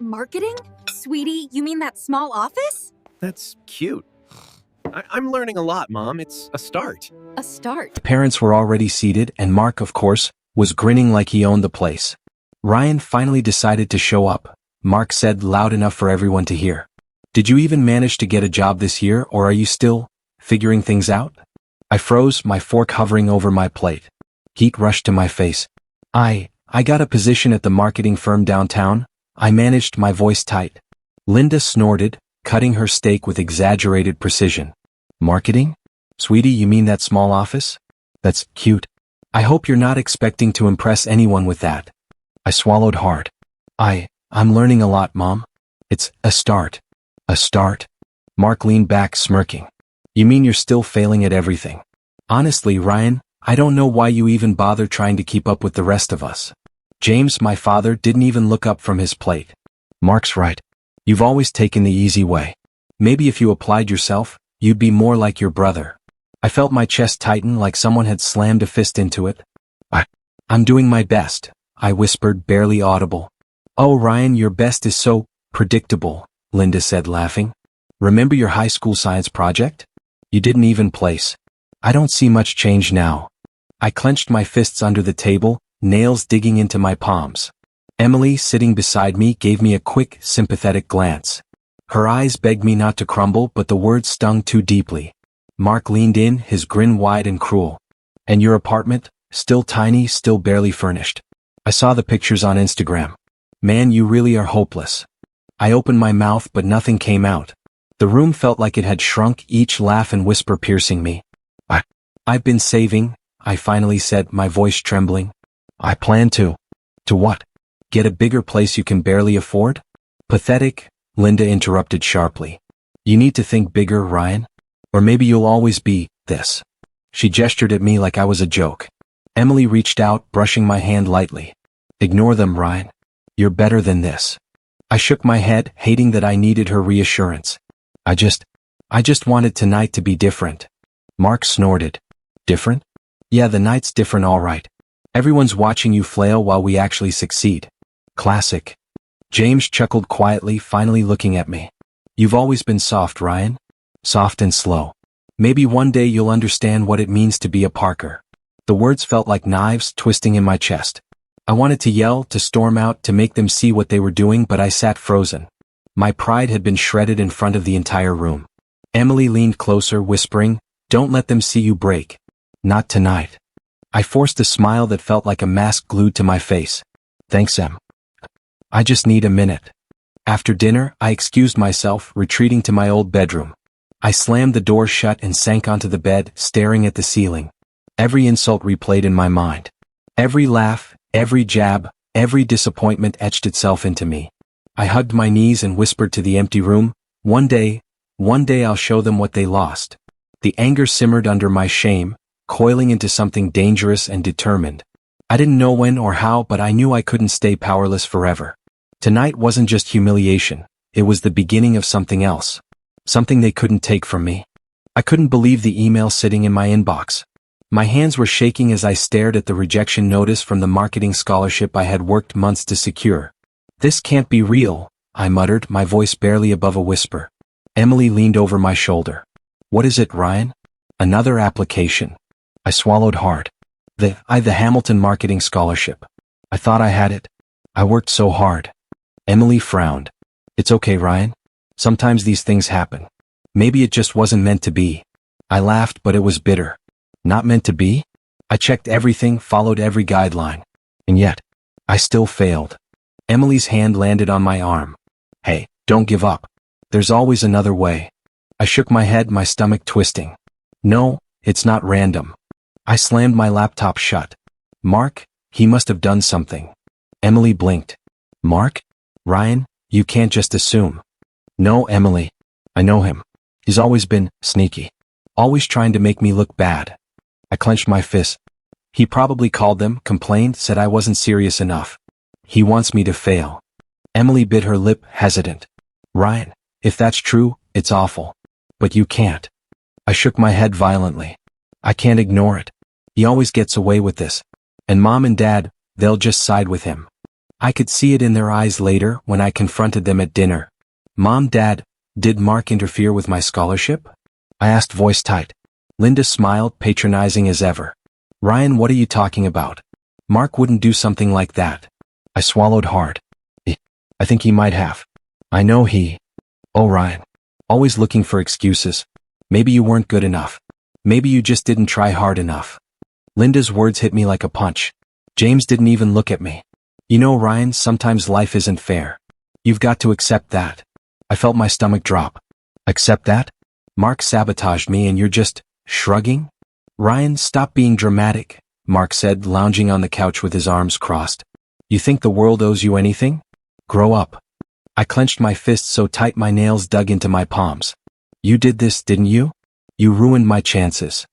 Marketing? Sweetie, you mean that small office? That's cute. I'm learning a lot, Mom. It's a start. A start. Parents were already seated and Mark, of course, was grinning like he owned the place. Ryan finally decided to show up. Mark said loud enough for everyone to hear. "Did you even manage to get a job this year, or are you still figuring things out?" I froze, my fork hovering over my plate. Heat rushed to my face. I got a position at the marketing firm downtown. I managed, my voice tight. Linda snorted, cutting her steak with exaggerated precision. "Marketing? Sweetie, you mean that small office? That's cute. I hope you're not expecting to impress anyone with that." I swallowed hard. I'm learning a lot, Mom. It's a start. A start? Mark leaned back, smirking. "You mean you're still failing at everything?" "Honestly, Ryan, I don't know why you even bother trying to keep up with the rest of us." James, my father, didn't even look up from his plate. "Mark's right. You've always taken the easy way. Maybe if you applied yourself, you'd be more like your brother." I felt my chest tighten like someone had slammed a fist into it. I'm doing my best," I whispered, barely audible. "Oh, Ryan, your best is so predictable," Linda said, laughing. "Remember your high school science project? You didn't even place. I don't see much change now." I clenched my fists under the table, nails digging into my palms. Emily, sitting beside me, gave me a quick, sympathetic glance. Her eyes begged me not to crumble, but the words stung too deeply. Mark leaned in, his grin wide and cruel. "And your apartment? Still tiny, still barely furnished. I saw the pictures on Instagram. Man, you really are hopeless." I opened my mouth, but nothing came out. The room felt like it had shrunk, each laugh and whisper piercing me. I've been saving," I finally said, my voice trembling. "I plan to." "To what? Get a bigger place you can barely afford?" "Pathetic," Linda interrupted sharply. "You need to think bigger, Ryan. Or maybe you'll always be this." She gestured at me like I was a joke. Emily reached out, brushing my hand lightly. "Ignore them, Ryan. You're better than this." I shook my head, hating that I needed her reassurance. I just wanted tonight to be different." Mark snorted. "Different? Yeah, the night's different, all right. Everyone's watching you flail while we actually succeed. Classic." James chuckled quietly, finally looking at me. "You've always been soft, Ryan. Soft and slow. Maybe one day you'll understand what it means to be a Parker." The words felt like knives twisting in my chest. I wanted to yell, to storm out, to make them see what they were doing, but I sat frozen. My pride had been shredded in front of the entire room. Emily leaned closer, whispering, "Don't let them see you break. Not tonight." I forced a smile that felt like a mask glued to my face. "Thanks, Em. I just need a minute." After dinner, I excused myself, retreating to my old bedroom. I slammed the door shut and sank onto the bed, staring at the ceiling. Every insult replayed in my mind. Every laugh, every jab, every disappointment etched itself into me. I hugged my knees and whispered to the empty room, one day I'll show them what they lost." The anger simmered under my shame, coiling into something dangerous and determined. I didn't know when or how, but I knew I couldn't stay powerless forever. Tonight wasn't just humiliation, it was the beginning of something else. Something they couldn't take from me. I couldn't believe the email sitting in my inbox. My hands were shaking as I stared at the rejection notice from the marketing scholarship I had worked months to secure. "This can't be real," I muttered, my voice barely above a whisper. Emily leaned over my shoulder. "What is it, Ryan?" "Another application." I swallowed hard. The Hamilton Marketing Scholarship. I thought I had it. I worked so hard." Emily frowned. "It's okay, Ryan. Sometimes these things happen. Maybe it just wasn't meant to be." I laughed, but it was bitter. Not meant to be? I checked everything, followed every guideline. And yet, I still failed. Emily's hand landed on my arm. "Hey, don't give up. There's always another way." I shook my head, my stomach twisting. "No, it's not random." I slammed my laptop shut. "Mark, he must have done something." Emily blinked. "Mark? Ryan, you can't just assume." "No, Emily. I know him. He's always been sneaky. Always trying to make me look bad." I clenched my fist. "He probably called them, complained, said I wasn't serious enough. He wants me to fail." Emily bit her lip, hesitant. "Ryan, if that's true, it's awful. But you can't." I shook my head violently. "I can't ignore it. He always gets away with this. And Mom and Dad, they'll just side with him." I could see it in their eyes later when I confronted them at dinner. Mom, Dad, did Mark interfere with my scholarship? I asked, voice tight. Linda smiled, patronizing as ever. Ryan, what are you talking about? Mark wouldn't do something like that. I swallowed hard. I think he might have. I know he. Oh, Ryan. Always looking for excuses. Maybe you weren't good enough. Maybe you just didn't try hard enough. Linda's words hit me like a punch. James didn't even look at me. You know, Ryan, sometimes life isn't fair. You've got to accept that. I felt my stomach drop. Accept that? Mark sabotaged me and you're just shrugging? Ryan, stop being dramatic, Mark said, lounging on the couch with his arms crossed. You think the world owes you anything? Grow up. I clenched my fists so tight my nails dug into my palms. You did this, didn't you? You ruined my chances.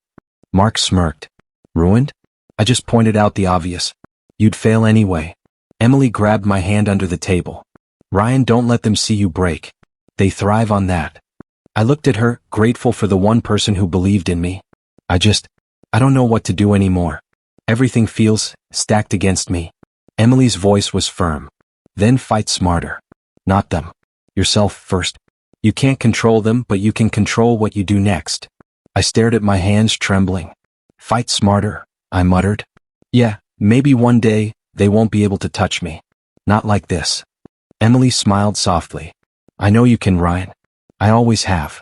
Mark smirked. Ruined? I just pointed out the obvious. You'd fail anyway. Emily grabbed my hand under the table. Ryan, don't let them see you break. They thrive on that. I looked at her, grateful for the one person who believed in me. I don't know what to do anymore. Everything feels stacked against me. Emily's voice was firm. Then fight smarter. Not them. Yourself first. You can't control them, but you can control what you do next. I stared at my hands, trembling. Fight smarter, I muttered. Yeah, maybe one day, they won't be able to touch me. Not like this. Emily smiled softly. I know you can, Ryan. I always have.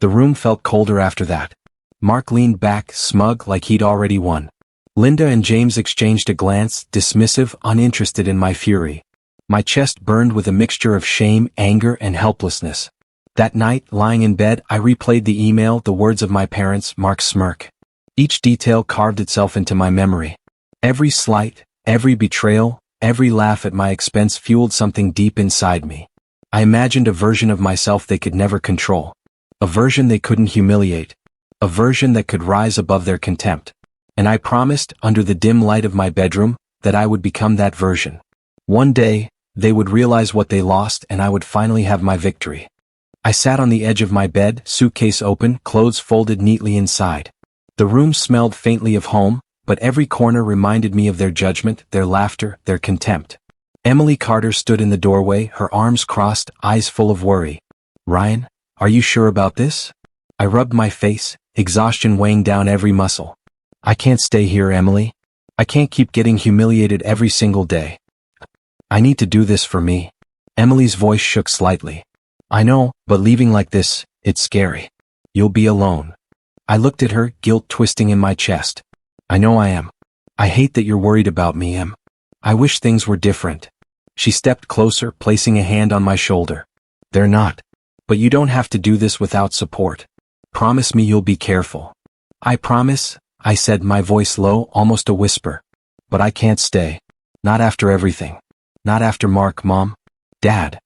The room felt colder after that. Mark leaned back, smug like he'd already won. Linda and James exchanged a glance, dismissive, uninterested in my fury. My chest burned with a mixture of shame, anger, and helplessness. That night, lying in bed, I replayed the email, the words of my parents, Mark's smirk. Each detail carved itself into my memory. Every slight, every betrayal, every laugh at my expense fueled something deep inside me. I imagined a version of myself they could never control. A version they couldn't humiliate. A version that could rise above their contempt. And I promised, under the dim light of my bedroom, that I would become that version. One day, they would realize what they lost and I would finally have my victory. I sat on the edge of my bed, suitcase open, clothes folded neatly inside. The room smelled faintly of home, but every corner reminded me of their judgment, their laughter, their contempt. Emily Carter stood in the doorway, her arms crossed, eyes full of worry. Ryan, are you sure about this? I rubbed my face, exhaustion weighing down every muscle. I can't stay here, Emily. I can't keep getting humiliated every single day. I need to do this for me. Emily's voice shook slightly. I know, but leaving like this, it's scary. You'll be alone. I looked at her, guilt twisting in my chest. I know I am. I hate that you're worried about me, Em. I wish things were different. She stepped closer, placing a hand on my shoulder. They're not. But you don't have to do this without support. Promise me you'll be careful. I promise, I said, my voice low, almost a whisper. But I can't stay. Not after everything. Not after Mark, Mom. Dad.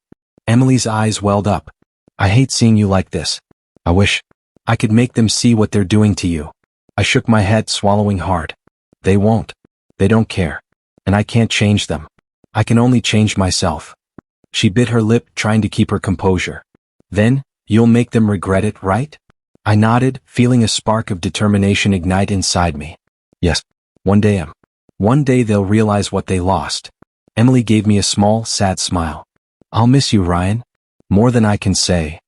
Emily's eyes welled up. I hate seeing you like this. I wish I could make them see what they're doing to you. I shook my head, swallowing hard. They won't. They don't care. And I can't change them. I can only change myself. She bit her lip, trying to keep her composure. Then, you'll make them regret it, right? I nodded, feeling a spark of determination ignite inside me. Yes. One day, Em. One day they'll realize what they lost. Emily gave me a small, sad smile. I'll miss you, Ryan. More than I can say.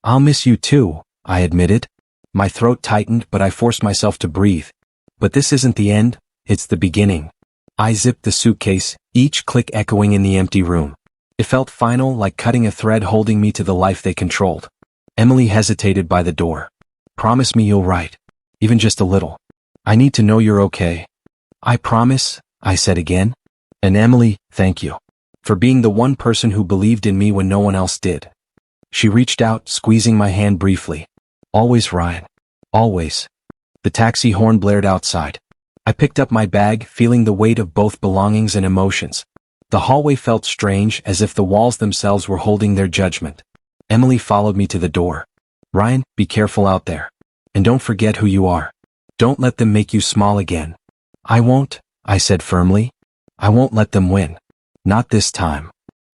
I'll miss you too, I admitted. My throat tightened, but I forced myself to breathe. But this isn't the end, it's the beginning. I zipped the suitcase, each click echoing in the empty room. It felt final, like cutting a thread holding me to the life they controlled. Emily hesitated by the door. Promise me you'll write. Even just a little. I need to know you're okay. I promise, I said again. And Emily, thank you. For being the one person who believed in me when no one else did. She reached out, squeezing my hand briefly. Always, Ryan. Always. The taxi horn blared outside. I picked up my bag, feeling the weight of both belongings and emotions. The hallway felt strange, as if the walls themselves were holding their judgment. Emily followed me to the door. Ryan, be careful out there. And don't forget who you are. Don't let them make you small again. I won't, I said firmly. I won't let them win. Not this time.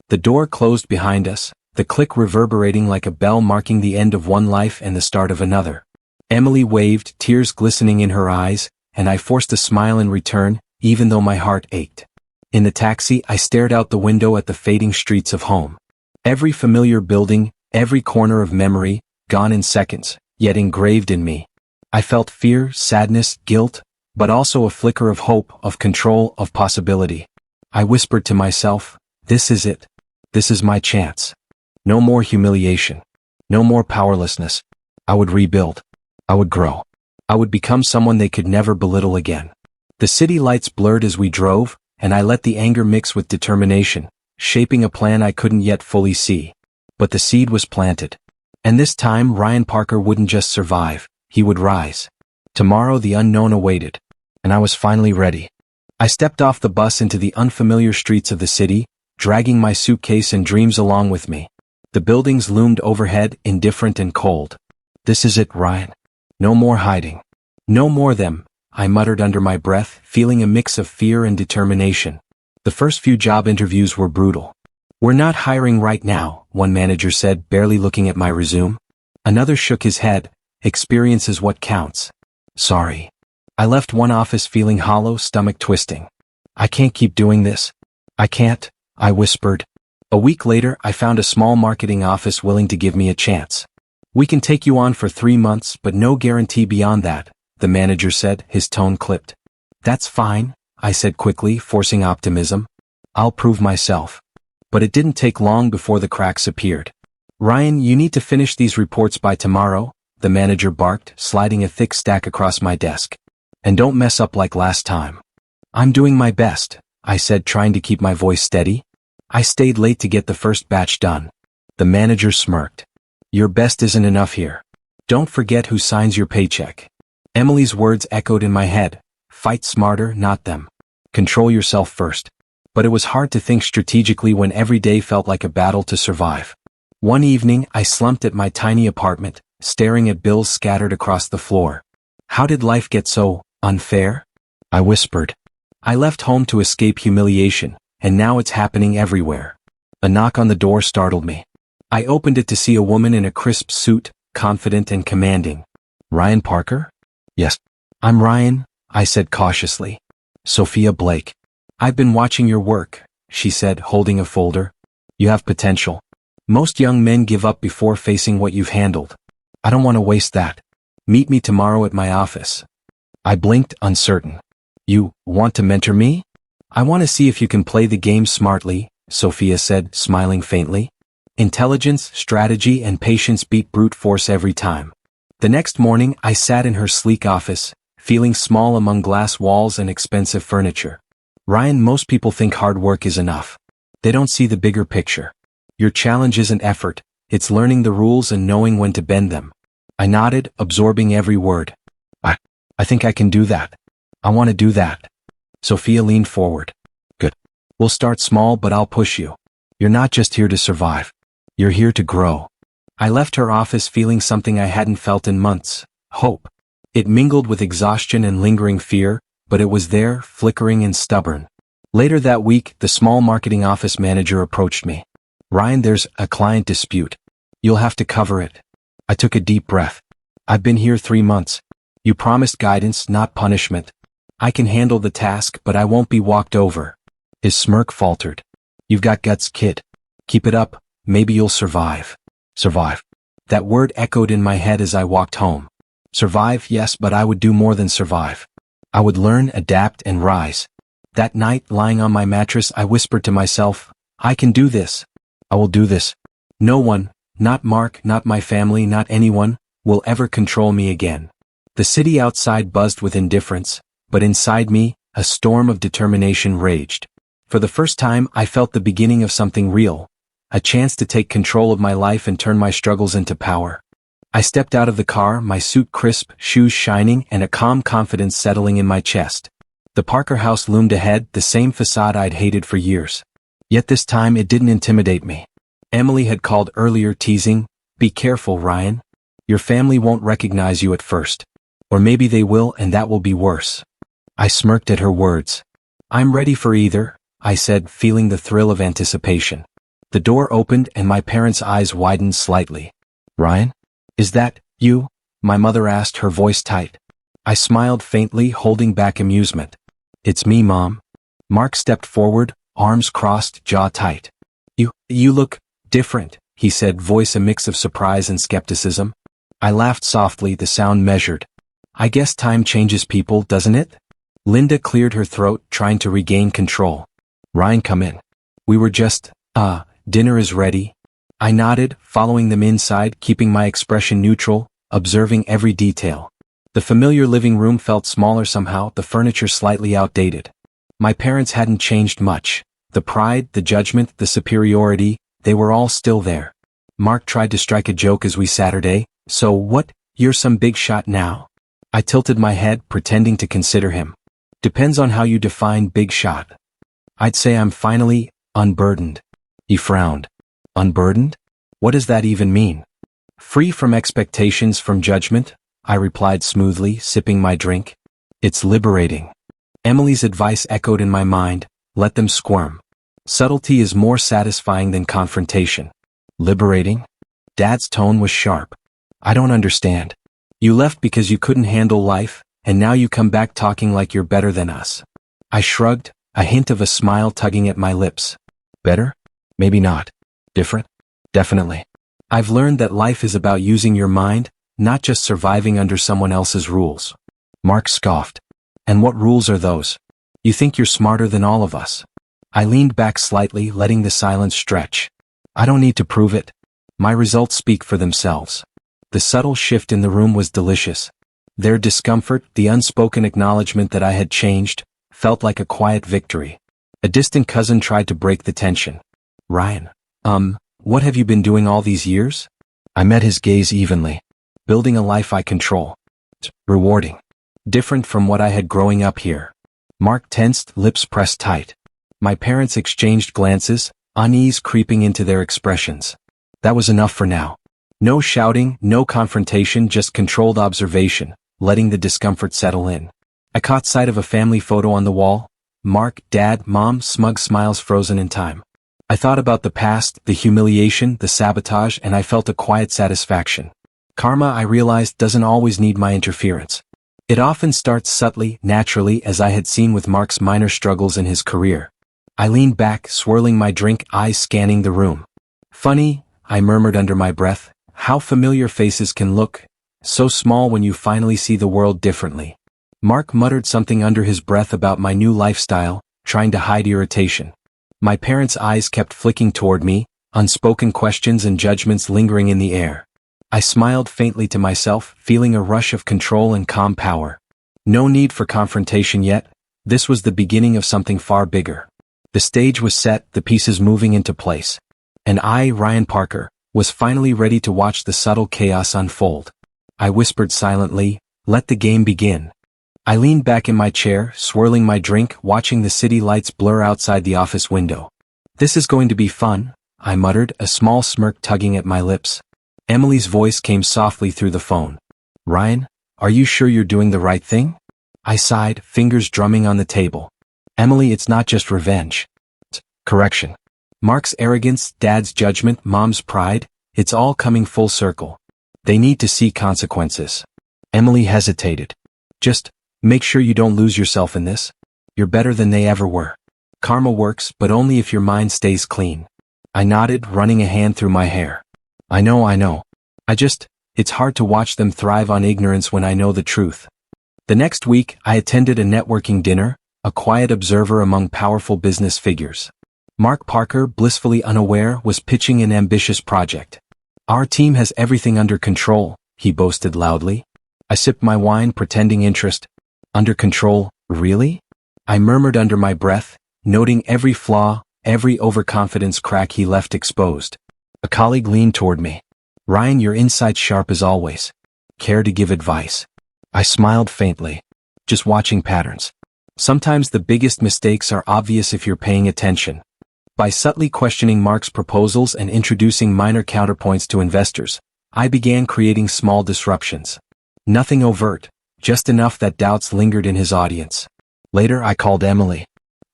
The door closed behind us, the click reverberating like a bell marking the end of one life and the start of another. Emily waved, tears glistening in her eyes, and I forced a smile in return, even though my heart ached. In the taxi, I stared out the window at the fading streets of home. Every familiar building, every corner of memory, gone in seconds, yet engraved in me. I felt fear, sadness, guilt, but also a flicker of hope, of control, of possibility. I whispered to myself, this is it. This is my chance. No more humiliation. No more powerlessness. I would rebuild. I would grow. I would become someone they could never belittle again. The city lights blurred as we drove, and I let the anger mix with determination, shaping a plan I couldn't yet fully see. But the seed was planted. And this time Ryan Parker wouldn't just survive, he would rise. Tomorrow the unknown awaited. And I was finally ready. I stepped off the bus into the unfamiliar streets of the city, dragging my suitcase and dreams along with me. The buildings loomed overhead, indifferent and cold. This is it, Ryan. No more hiding. No more them, I muttered under my breath, feeling a mix of fear and determination. The first few job interviews were brutal. We're not hiring right now, one manager said, barely looking at my resume. Another shook his head, experience is what counts. Sorry. I left one office feeling hollow, stomach twisting. I can't keep doing this. I can't, I whispered. A week later, I found a small marketing office willing to give me a chance. We can take you on for 3 months, but no guarantee beyond that, the manager said, his tone clipped. That's fine, I said quickly, forcing optimism. I'll prove myself. But it didn't take long before the cracks appeared. Ryan, you need to finish these reports by tomorrow, the manager barked, sliding a thick stack across my desk. And don't mess up like last time. I'm doing my best, I said, trying to keep my voice steady. I stayed late to get the first batch done. The manager smirked. Your best isn't enough here. Don't forget who signs your paycheck. Emily's words echoed in my head. Fight smarter, not them. Control yourself first. But it was hard to think strategically when every day felt like a battle to survive. One evening, I slumped at my tiny apartment, staring at bills scattered across the floor. How did life get so unfair? I whispered. I left home to escape humiliation, and now it's happening everywhere. A knock on the door startled me. I opened it to see a woman in a crisp suit, confident and commanding. Ryan Parker? Yes. I'm Ryan, I said cautiously. Sophia Blake. I've been watching your work, she said, holding a folder. You have potential. Most young men give up before facing what you've handled. I don't want to waste that. Meet me tomorrow at my office. I blinked, uncertain. You want to mentor me? I want to see if you can play the game smartly, Sophia said, smiling faintly. Intelligence, strategy, and patience beat brute force every time. The next morning, I sat in her sleek office, feeling small among glass walls and expensive furniture. Ryan, most people think hard work is enough. They don't see the bigger picture. Your challenge isn't effort, it's learning the rules and knowing when to bend them. I nodded, absorbing every word. I think I can do that. I want to do that. Sophia leaned forward. Good. We'll start small, but I'll push you. You're not just here to survive. You're here to grow. I left her office feeling something I hadn't felt in months. Hope. It mingled with exhaustion and lingering fear, but it was there, flickering and stubborn. Later that week, the small marketing office manager approached me. Ryan, there's a client dispute. You'll have to cover it. I took a deep breath. I've been here 3 months. You promised guidance, not punishment. I can handle the task, but I won't be walked over. His smirk faltered. You've got guts, kid. Keep it up, maybe you'll survive. Survive. That word echoed in my head as I walked home. Survive, yes, but I would do more than survive. I would learn, adapt, and rise. That night, lying on my mattress, I whispered to myself, I can do this. I will do this. No one, not Mark, not my family, not anyone, will ever control me again. The city outside buzzed with indifference, but inside me, a storm of determination raged. For the first time, I felt the beginning of something real, a chance to take control of my life and turn my struggles into power. I stepped out of the car, my suit crisp, shoes shining, and a calm confidence settling in my chest. The Parker house loomed ahead, the same facade I'd hated for years. Yet this time it didn't intimidate me. Emily had called earlier, teasing, "Be careful, Ryan. Your family won't recognize you at first. Or maybe they will, and that will be worse." I smirked at her words. "I'm ready for either," I said, feeling the thrill of anticipation. The door opened and my parents' eyes widened slightly. "Ryan? Is that you?" my mother asked, her voice tight. I smiled faintly, holding back amusement. "It's me, Mom." Mark stepped forward, arms crossed, jaw tight. You look different, he said, voice a mix of surprise and skepticism. I laughed softly, the sound measured. I guess time changes people, doesn't it? Linda cleared her throat, trying to regain control. Ryan, come in. We were just, dinner is ready. I nodded, following them inside, keeping my expression neutral, observing every detail. The familiar living room felt smaller somehow, the furniture slightly outdated. My parents hadn't changed much. The pride, the judgment, the superiority, they were all still there. Mark tried to strike a joke as we Saturday. So what, you're some big shot now? I tilted my head, pretending to consider him. Depends on how you define big shot. I'd say I'm finally unburdened. He frowned. Unburdened? What does that even mean? Free from expectations, from judgment, I replied smoothly, sipping my drink. It's liberating. Emily's advice echoed in my mind, let them squirm. Subtlety is more satisfying than confrontation. Liberating? Dad's tone was sharp. I don't understand. You left because you couldn't handle life, and now you come back talking like you're better than us. I shrugged, a hint of a smile tugging at my lips. Better? Maybe not. Different? Definitely. I've learned that life is about using your mind, not just surviving under someone else's rules. Mark scoffed. And what rules are those? You think you're smarter than all of us. I leaned back slightly, letting the silence stretch. I don't need to prove it. My results speak for themselves. The subtle shift in the room was delicious. Their discomfort, the unspoken acknowledgement that I had changed, felt like a quiet victory. A distant cousin tried to break the tension. Ryan, what have you been doing all these years? I met his gaze evenly. Building a life I control. Rewarding. Different from what I had growing up here. Mark tensed, lips pressed tight. My parents exchanged glances, unease creeping into their expressions. That was enough for now. No shouting, no confrontation, just controlled observation, letting the discomfort settle in. I caught sight of a family photo on the wall. Mark, Dad, Mom, smug smiles frozen in time. I thought about the past, the humiliation, the sabotage, and I felt a quiet satisfaction. Karma, I realized, doesn't always need my interference. It often starts subtly, naturally, as I had seen with Mark's minor struggles in his career. I leaned back, swirling my drink, eyes scanning the room. Funny, I murmured under my breath, how familiar faces can look, so small when you finally see the world differently. Mark muttered something under his breath about my new lifestyle, trying to hide irritation. My parents' eyes kept flicking toward me, unspoken questions and judgments lingering in the air. I smiled faintly to myself, feeling a rush of control and calm power. No need for confrontation yet. This was the beginning of something far bigger. The stage was set, the pieces moving into place. And I, Ryan Parker, was finally ready to watch the subtle chaos unfold. I whispered silently, let the game begin. I leaned back in my chair, swirling my drink, watching the city lights blur outside the office window. This is going to be fun, I muttered, a small smirk tugging at my lips. Emily's voice came softly through the phone. Ryan, are you sure you're doing the right thing? I sighed, fingers drumming on the table. Emily, it's not just revenge. Correction. Mark's arrogance, Dad's judgment, Mom's pride, it's all coming full circle. They need to see consequences. Emily hesitated. Just make sure you don't lose yourself in this. You're better than they ever were. Karma works, but only if your mind stays clean. I nodded, running a hand through my hair. I know. It's hard to watch them thrive on ignorance when I know the truth. The next week, I attended a networking dinner, a quiet observer among powerful business figures. Mark Parker, blissfully unaware, was pitching an ambitious project. Our team has everything under control, he boasted loudly. I sipped my wine, pretending interest. Under control, really? I murmured under my breath, noting every flaw, every overconfidence crack he left exposed. A colleague leaned toward me. Ryan, your insight's sharp as always. Care to give advice? I smiled faintly. Just watching patterns. Sometimes the biggest mistakes are obvious if you're paying attention. By subtly questioning Mark's proposals and introducing minor counterpoints to investors, I began creating small disruptions. Nothing overt, just enough that doubts lingered in his audience. Later I called Emily.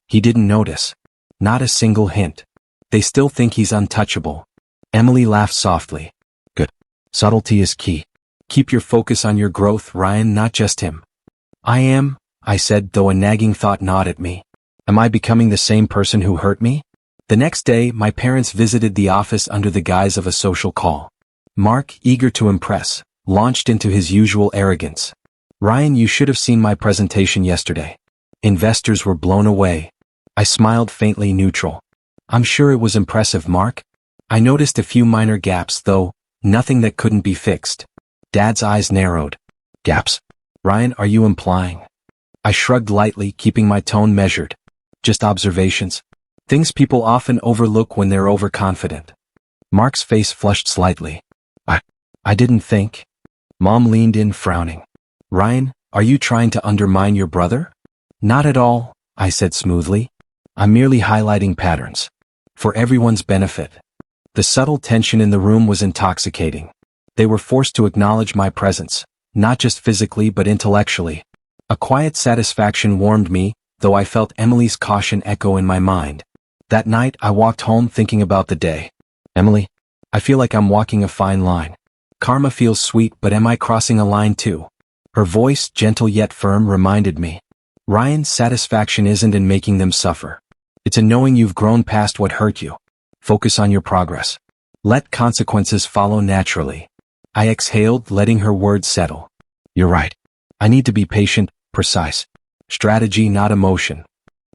He didn't notice. Not a single hint. They still think he's untouchable. Emily laughed softly. Good. Subtlety is key. Keep your focus on your growth, Ryan, not just him. I am, I said, though a nagging thought gnawed at me. Am I becoming the same person who hurt me? The next day, my parents visited the office under the guise of a social call. Mark, eager to impress, launched into his usual arrogance. Ryan, you should have seen my presentation yesterday. Investors were blown away. I smiled faintly neutral. I'm sure it was impressive, Mark. I noticed a few minor gaps, though, nothing that couldn't be fixed. Dad's eyes narrowed. Gaps? Ryan, are you implying? I shrugged lightly, keeping my tone measured. Just observations. Things people often overlook when they're overconfident. Mark's face flushed slightly. I didn't think. Mom leaned in, frowning. Ryan, are you trying to undermine your brother? Not at all, I said smoothly. I'm merely highlighting patterns. For everyone's benefit. The subtle tension in the room was intoxicating. They were forced to acknowledge my presence, not just physically but intellectually. A quiet satisfaction warmed me, though I felt Emily's caution echo in my mind. That night, I walked home thinking about the day. Emily, I feel like I'm walking a fine line. Karma feels sweet, but am I crossing a line too? Her voice, gentle yet firm, reminded me. Ryan's satisfaction isn't in making them suffer. It's in knowing you've grown past what hurt you. Focus on your progress. Let consequences follow naturally. I exhaled, letting her words settle. You're right. I need to be patient, precise. Strategy, not emotion.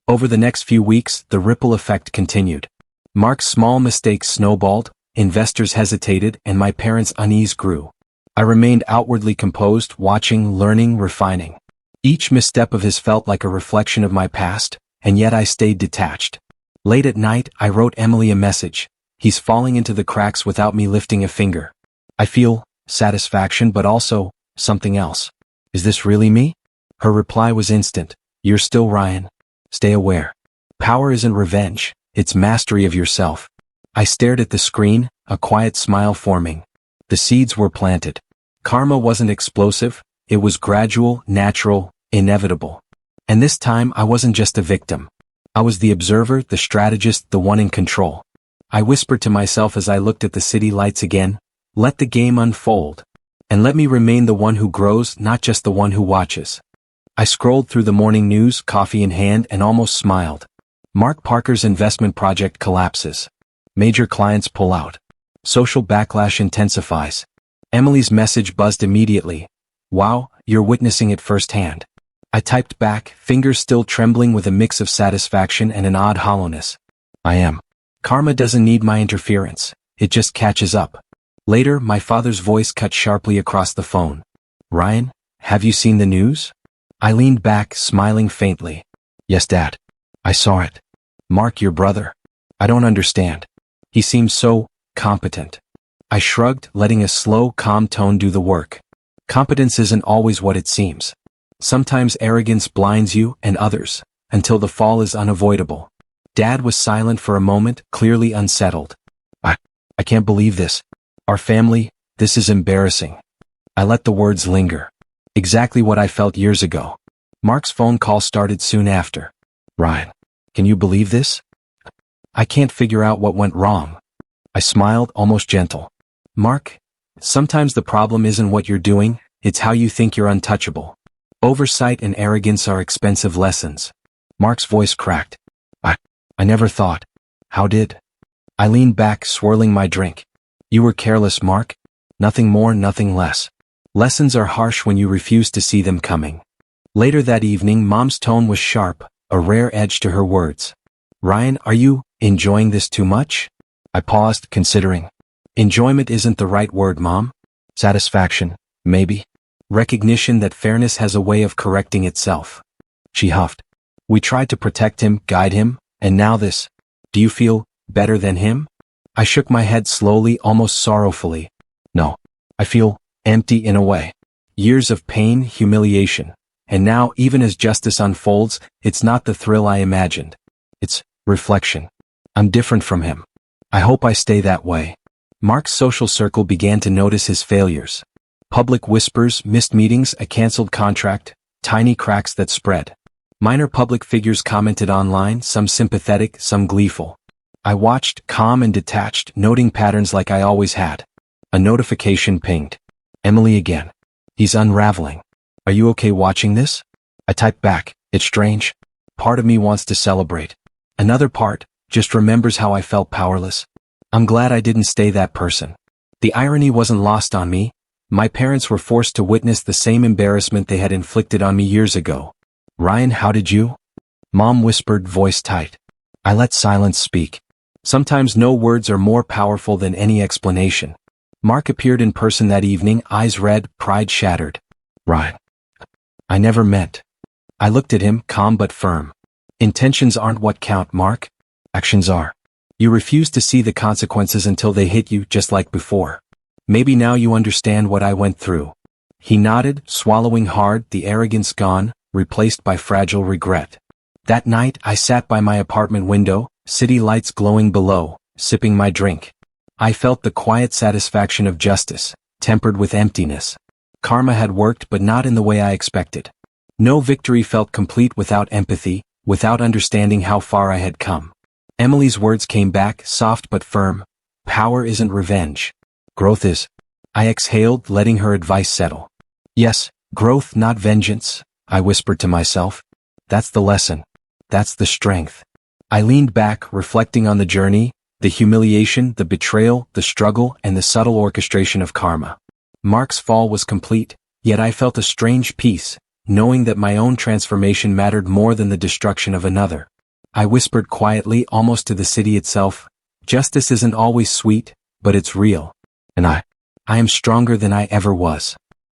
Over the next few weeks, the ripple effect continued. Mark's small mistakes snowballed, investors hesitated, and my parents' unease grew. I remained outwardly composed, watching, learning, refining. Each misstep of his felt like a reflection of my past, and yet I stayed detached. Late at night, I wrote Emily a message. He's falling into the cracks without me lifting a finger. I feel satisfaction, but also something else. Is this really me? Her reply was instant. You're still Ryan. Stay aware. Power isn't revenge, it's mastery of yourself. I stared at the screen, a quiet smile forming. The seeds were planted. Karma wasn't explosive, it was gradual, natural, inevitable. And this time I wasn't just a victim. I was the observer, the strategist, the one in control. I whispered to myself as I looked at the city lights again, let the game unfold. And let me remain the one who grows, not just the one who watches. I scrolled through the morning news, coffee in hand, and almost smiled. Mark Parker's investment project collapses. Major clients pull out. Social backlash intensifies. Emily's message buzzed immediately. Wow, you're witnessing it firsthand. I typed back, fingers still trembling with a mix of satisfaction and an odd hollowness. I am. Karma doesn't need my interference. It just catches up. Later, my father's voice cut sharply across the phone. Ryan, have you seen the news? I leaned back, smiling faintly. Yes, Dad. I saw it. Mark, your brother. I don't understand. He seems so competent. I shrugged, letting a slow, calm tone do the work. Competence isn't always what it seems. Sometimes arrogance blinds you, and others, until the fall is unavoidable. Dad was silent for a moment, clearly unsettled. I can't believe this. Our family, this is embarrassing. I let the words linger. Exactly what I felt years ago. Mark's phone call started soon after. Ryan, can you believe this? I can't figure out what went wrong. I smiled, almost gentle. Mark, sometimes the problem isn't what you're doing, it's how you think you're untouchable. Oversight and arrogance are expensive lessons. Mark's voice cracked. I never thought. How did? I leaned back, swirling my drink. You were careless, Mark. Nothing more, nothing less. Lessons are harsh when you refuse to see them coming. Later that evening, Mom's tone was sharp, a rare edge to her words. Ryan, are you enjoying this too much? I paused, considering. Enjoyment isn't the right word, Mom. Satisfaction, maybe. Recognition that fairness has a way of correcting itself. She huffed. We tried to protect him, guide him, and now this. Do you feel better than him? I shook my head slowly, almost sorrowfully. No. I feel empty in a way. Years of pain, humiliation. And now, even as justice unfolds, it's not the thrill I imagined. It's reflection. I'm different from him. I hope I stay that way. Mark's social circle began to notice his failures. Public whispers, missed meetings, a canceled contract, tiny cracks that spread. Minor public figures commented online, some sympathetic, some gleeful. I watched, calm and detached, noting patterns like I always had. A notification pinged. Emily again. He's unraveling. Are you okay watching this? I typed back. It's strange. Part of me wants to celebrate. Another part just remembers how I felt powerless. I'm glad I didn't stay that person. The irony wasn't lost on me. My parents were forced to witness the same embarrassment they had inflicted on me years ago. Ryan, how did you? Mom whispered, voice tight. I let silence speak. Sometimes no words are more powerful than any explanation. Mark appeared in person that evening, eyes red, pride shattered. Ryan. I never meant. I looked at him, calm but firm. Intentions aren't what count, Mark. Actions are. You refuse to see the consequences until they hit you, just like before. Maybe now you understand what I went through. He nodded, swallowing hard, the arrogance gone, replaced by fragile regret. That night, I sat by my apartment window, city lights glowing below, sipping my drink. I felt the quiet satisfaction of justice, tempered with emptiness. Karma had worked, but not in the way I expected. No victory felt complete without empathy, without understanding how far I had come. Emily's words came back, soft but firm. Power isn't revenge. Growth is. I exhaled, letting her advice settle. Yes, growth, not vengeance, I whispered to myself. That's the lesson. That's the strength. I leaned back, reflecting on the journey, the humiliation, the betrayal, the struggle, and the subtle orchestration of karma. Mark's fall was complete, yet I felt a strange peace, knowing that my own transformation mattered more than the destruction of another. I whispered quietly, almost to the city itself, justice isn't always sweet, but it's real. And I am stronger than I ever was.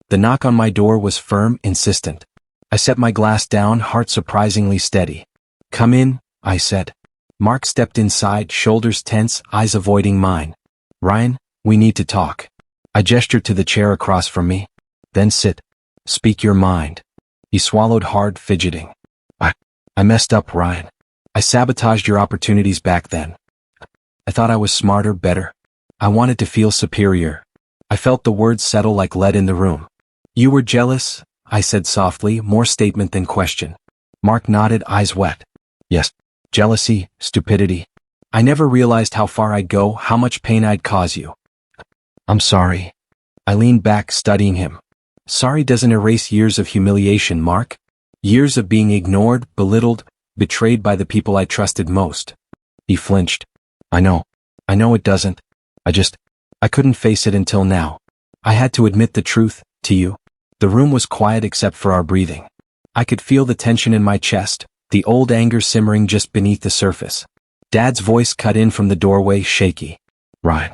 The knock on my door was firm, insistent. I set my glass down, heart surprisingly steady. Come in, I said. Mark stepped inside, shoulders tense, eyes avoiding mine. Ryan, we need to talk. I gestured to the chair across from me. Then sit. Speak your mind. He swallowed hard, fidgeting. I messed up, Ryan. I sabotaged your opportunities back then. I thought I was smarter, better. I wanted to feel superior. I felt the words settle like lead in the room. You were jealous, I said softly, more statement than question. Mark nodded, eyes wet. Yes, jealousy, stupidity. I never realized how far I'd go, how much pain I'd cause you. I'm sorry. I leaned back, studying him. Sorry doesn't erase years of humiliation, Mark. Years of being ignored, belittled, betrayed by the people I trusted most. He flinched. I know it doesn't. I couldn't face it until now. I had to admit the truth, to you. The room was quiet except for our breathing. I could feel the tension in my chest, the old anger simmering just beneath the surface. Dad's voice cut in from the doorway, shaky. Ryan.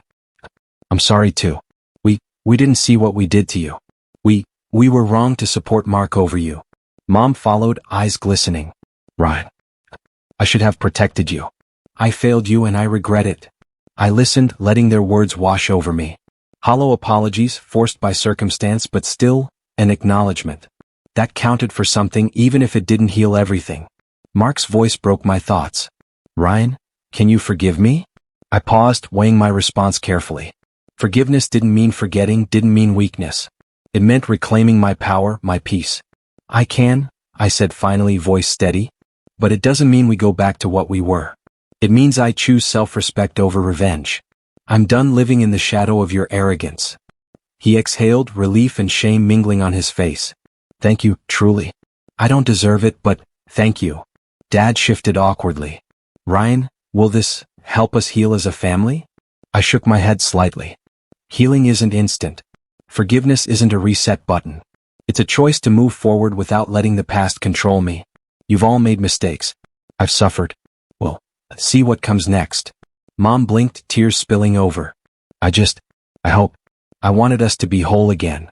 I'm sorry too. We didn't see what we did to you. We were wrong to support Mark over you. Mom followed, eyes glistening. Ryan. I should have protected you. I failed you and I regret it. I listened, letting their words wash over me. Hollow apologies, forced by circumstance, but still, an acknowledgement. That counted for something, even if it didn't heal everything. Mark's voice broke my thoughts. Ryan, can you forgive me? I paused, weighing my response carefully. Forgiveness didn't mean forgetting, didn't mean weakness. It meant reclaiming my power, my peace. I can, I said finally, voice steady. But it doesn't mean we go back to what we were. It means I choose self-respect over revenge. I'm done living in the shadow of your arrogance. He exhaled, relief and shame mingling on his face. Thank you, truly. I don't deserve it, but thank you. Dad shifted awkwardly. Ryan, will this help us heal as a family? I shook my head slightly. Healing isn't instant. Forgiveness isn't a reset button. It's a choice to move forward without letting the past control me. You've all made mistakes. I've suffered. Well, see what comes next. Mom blinked, tears spilling over. I hope. I wanted us to be whole again.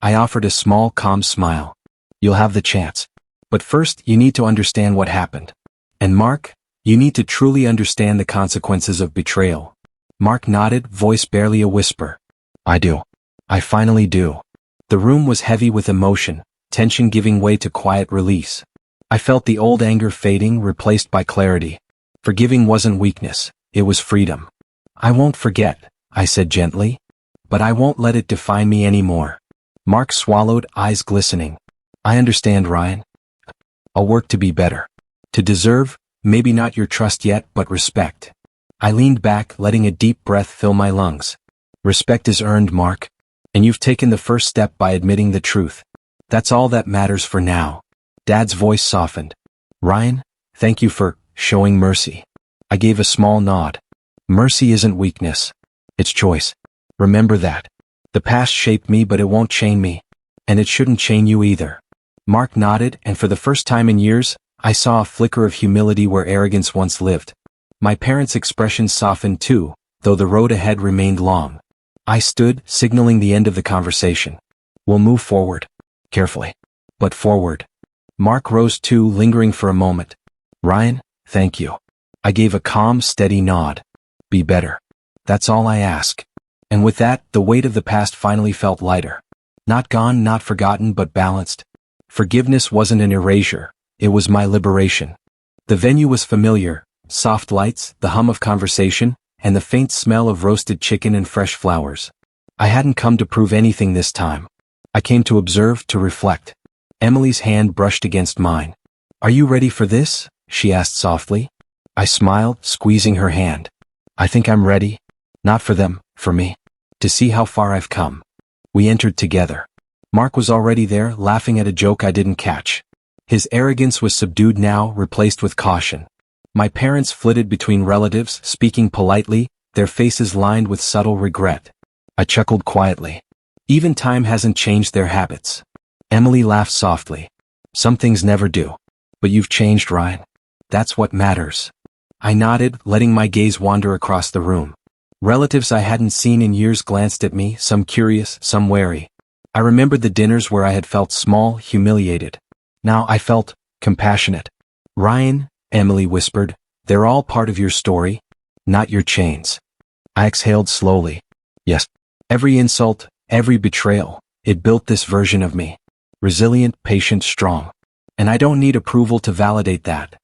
I offered a small, calm smile. You'll have the chance. But first, you need to understand what happened. And Mark, you need to truly understand the consequences of betrayal. Mark nodded, voice barely a whisper. I do. I finally do. The room was heavy with emotion, tension giving way to quiet release. I felt the old anger fading, replaced by clarity. Forgiving wasn't weakness, it was freedom. I won't forget, I said gently. But I won't let it define me anymore. Mark swallowed, eyes glistening. I understand, Ryan. I'll work to be better. To deserve, maybe not your trust yet, but respect. I leaned back, letting a deep breath fill my lungs. Respect is earned, Mark. And you've taken the first step by admitting the truth. That's all that matters for now. Dad's voice softened. Ryan, Thank you for showing mercy. I gave a small nod. Mercy isn't weakness. It's choice. Remember that. The past shaped me, but it won't chain me. And it shouldn't chain you either. Mark nodded, and for the first time in years, I saw a flicker of humility where arrogance once lived. My parents' expressions softened too, though the road ahead remained long. I stood, signaling the end of the conversation. We'll move forward. Carefully. But forward. Mark rose too, lingering for a moment. Ryan, thank you. I gave a calm, steady nod. Be better. That's all I ask. And with that, the weight of the past finally felt lighter. Not gone, not forgotten, but balanced. Forgiveness wasn't an erasure. It was my liberation. The venue was familiar. Soft lights, the hum of conversation, and the faint smell of roasted chicken and fresh flowers. I hadn't come to prove anything this time. I came to observe, to reflect. Emily's hand brushed against mine. Are you ready for this? She asked softly. I smiled, squeezing her hand. I think I'm ready. Not for them, for me. To see how far I've come. We entered together. Mark was already there, laughing at a joke I didn't catch. His arrogance was subdued now, replaced with caution. My parents flitted between relatives, speaking politely, their faces lined with subtle regret. I chuckled quietly. Even time hasn't changed their habits. Emily laughed softly. Some things never do. But you've changed, Ryan. That's what matters. I nodded, letting my gaze wander across the room. Relatives I hadn't seen in years glanced at me, some curious, some wary. I remembered the dinners where I had felt small, humiliated. Now I felt compassionate. Ryan, Emily whispered, they're all part of your story, not your chains. I exhaled slowly. Yes. Every insult, every betrayal, it built this version of me. Resilient, patient, strong. And I don't need approval to validate that.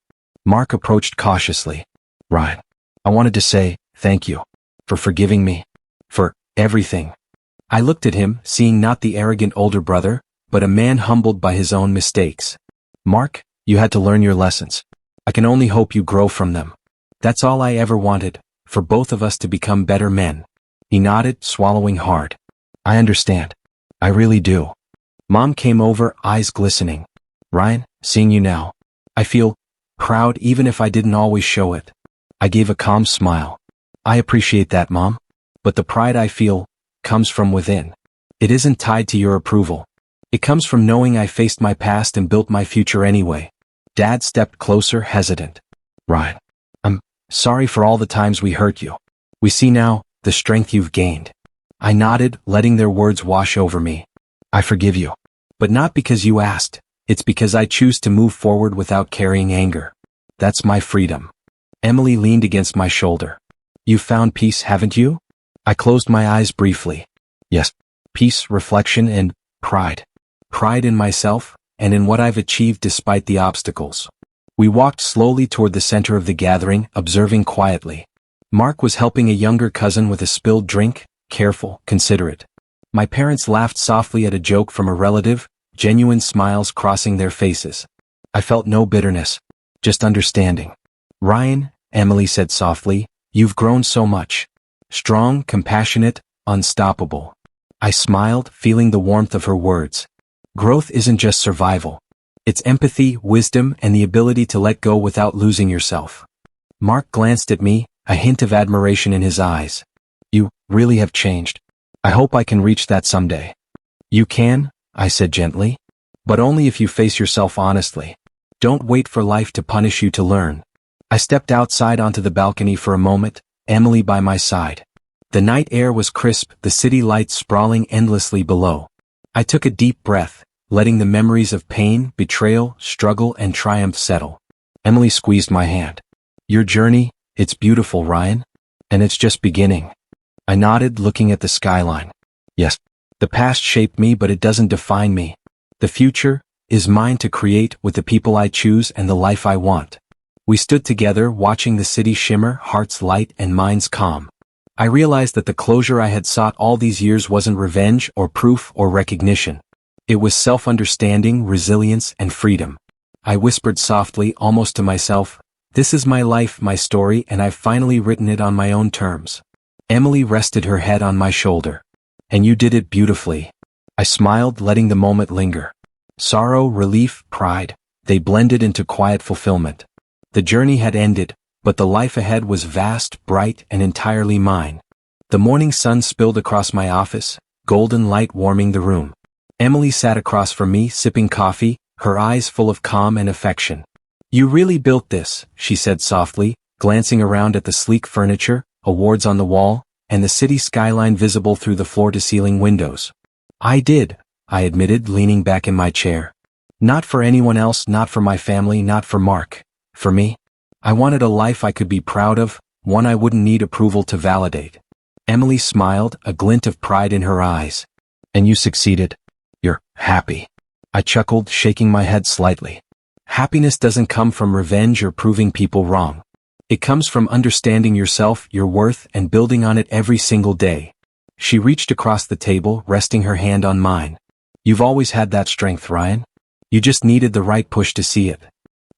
Mark approached cautiously. Ryan, I wanted to say thank you. For forgiving me. For everything. I looked at him, seeing not the arrogant older brother, but a man humbled by his own mistakes. Mark, you had to learn your lessons. I can only hope you grow from them. That's all I ever wanted, for both of us to become better men. He nodded, swallowing hard. I understand. I really do. Mom came over, eyes glistening. Ryan, seeing you now. I feel proud even if I didn't always show it. I gave a calm smile. I appreciate that, Mom. But the pride I feel comes from within. It isn't tied to your approval. It comes from knowing I faced my past and built my future anyway. Dad stepped closer, hesitant. Ryan, I'm sorry for all the times we hurt you. We see now the strength you've gained. I nodded, letting their words wash over me. I forgive you. But not because you asked. It's because I choose to move forward without carrying anger. That's my freedom. Emily leaned against my shoulder. You've found peace, haven't you? I closed my eyes briefly. Yes. Peace, reflection, and pride. Pride in myself, and in what I've achieved despite the obstacles. We walked slowly toward the center of the gathering, observing quietly. Mark was helping a younger cousin with a spilled drink, careful, considerate. My parents laughed softly at a joke from a relative, genuine smiles crossing their faces. I felt no bitterness, just understanding. Ryan, Emily said softly, you've grown so much. Strong, compassionate, unstoppable. I smiled, feeling the warmth of her words. Growth isn't just survival. It's empathy, wisdom, and the ability to let go without losing yourself. Mark glanced at me, a hint of admiration in his eyes. You really have changed. I hope I can reach that someday. You can, I said gently. But only if you face yourself honestly. Don't wait for life to punish you to learn. I stepped outside onto the balcony for a moment, Emily by my side. The night air was crisp, the city lights sprawling endlessly below. I took a deep breath, letting the memories of pain, betrayal, struggle, and triumph settle. Emily squeezed my hand. Your journey, it's beautiful, Ryan. And it's just beginning. I nodded, looking at the skyline. Yes, the past shaped me, but it doesn't define me. The future is mine to create with the people I choose and the life I want. We stood together, watching the city shimmer, hearts light and minds calm. I realized that the closure I had sought all these years wasn't revenge or proof or recognition. It was self-understanding, resilience, and freedom. I whispered softly, almost to myself, this is my life, my story, and I've finally written it on my own terms. Emily rested her head on my shoulder. And you did it beautifully. I smiled, letting the moment linger. Sorrow, relief, pride, they blended into quiet fulfillment. The journey had ended, but the life ahead was vast, bright, and entirely mine. The morning sun spilled across my office, golden light warming the room. Emily sat across from me, sipping coffee, her eyes full of calm and affection. "You really built this," she said softly, glancing around at the sleek furniture, awards on the wall, and the city skyline visible through the floor-to-ceiling windows. "I did," I admitted, leaning back in my chair. "Not for anyone else, not for my family, not for Mark. For me. I wanted a life I could be proud of, one I wouldn't need approval to validate." Emily smiled, a glint of pride in her eyes. "And you succeeded? You're happy?" I chuckled, shaking my head slightly. "Happiness doesn't come from revenge or proving people wrong. It comes from understanding yourself, your worth, and building on it every single day." She reached across the table, resting her hand on mine. "You've always had that strength, Ryan. You just needed the right push to see it."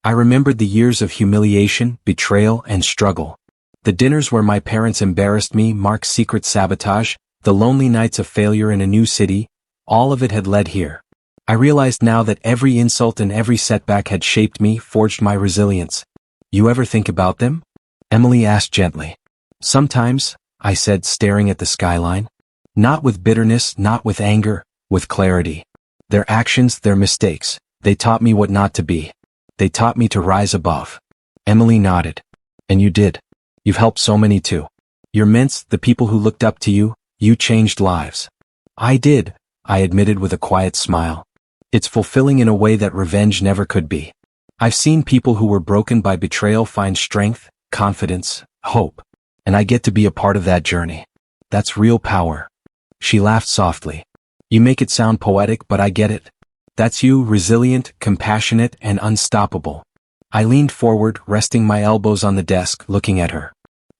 I remembered the years of humiliation, betrayal, and struggle. The dinners where my parents embarrassed me, Mark's secret sabotage, the lonely nights of failure in a new city, all of it had led here. I realized now that every insult and every setback had shaped me, forged my resilience. "You ever think about them?" Emily asked gently. "Sometimes," I said, staring at the skyline. "Not with bitterness, not with anger, with clarity. Their actions, their mistakes, they taught me what not to be. They taught me to rise above." Emily nodded. "And you did. You've helped so many too. Your men's, the people who looked up to you, you changed lives." "I did," I admitted with a quiet smile. "It's fulfilling in a way that revenge never could be. I've seen people who were broken by betrayal find strength, confidence, hope. And I get to be a part of that journey. That's real power." She laughed softly. "You make it sound poetic, but I get it. That's you, resilient, compassionate, and unstoppable." I leaned forward, resting my elbows on the desk, looking at her.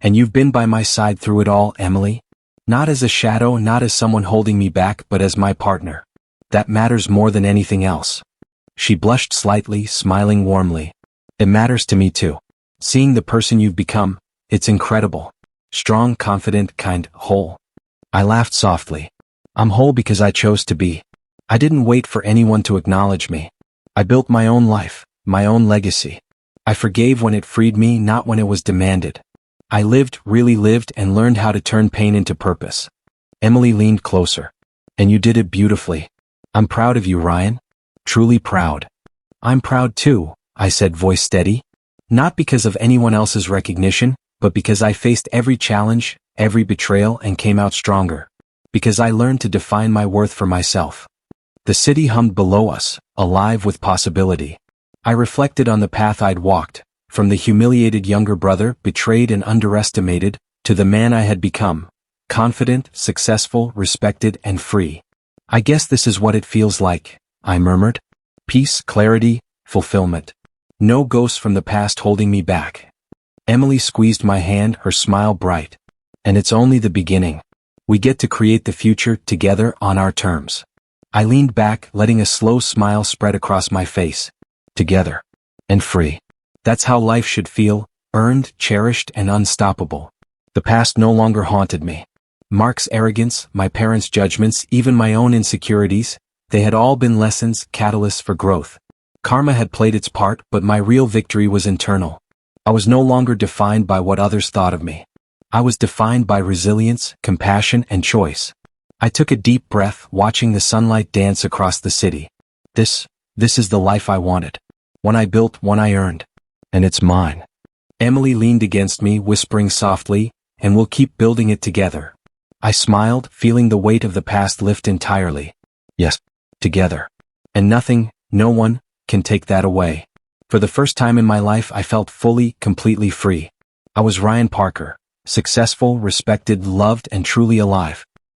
"And you've been by my side through it all, Emily? Not as a shadow, not as someone holding me back, but as my partner. That matters more than anything else." She blushed slightly, smiling warmly. "It matters to me too. Seeing the person you've become, it's incredible. Strong, confident, kind, whole." I laughed softly. "I'm whole because I chose to be. I didn't wait for anyone to acknowledge me. I built my own life, my own legacy. I forgave when it freed me, not when it was demanded. I lived, really lived, and learned how to turn pain into purpose." Emily leaned closer. "And you did it beautifully. I'm proud of you, Ryan. Truly proud." "I'm proud too," I said, voice steady. "Not because of anyone else's recognition, but because I faced every challenge, every betrayal, and came out stronger. Because I learned to define my worth for myself." The city hummed below us, alive with possibility. I reflected on the path I'd walked, from the humiliated younger brother, betrayed and underestimated, to the man I had become, confident, successful, respected, and free. "I guess this is what it feels like," I murmured. "Peace, clarity, fulfillment. No ghosts from the past holding me back." Emily squeezed my hand, her smile bright. "And it's only the beginning. We get to create the future together on our terms." I leaned back, letting a slow smile spread across my face. Together. And free. That's how life should feel, earned, cherished, and unstoppable. The past no longer haunted me. Mark's arrogance, my parents' judgments, even my own insecurities, they had all been lessons, catalysts for growth. Karma had played its part, but my real victory was internal. I was no longer defined by what others thought of me. I was defined by resilience, compassion, and choice. I took a deep breath, watching the sunlight dance across the city. This is the life I wanted. One I built, one I earned. And it's mine. Emily leaned against me, whispering softly, "And we'll keep building it together." I smiled, feeling the weight of the past lift entirely. Yes, together. And nothing, no one, can take that away. For the first time in my life, I felt fully, completely free. I was Ryan Parker, successful, respected, loved, and truly alive.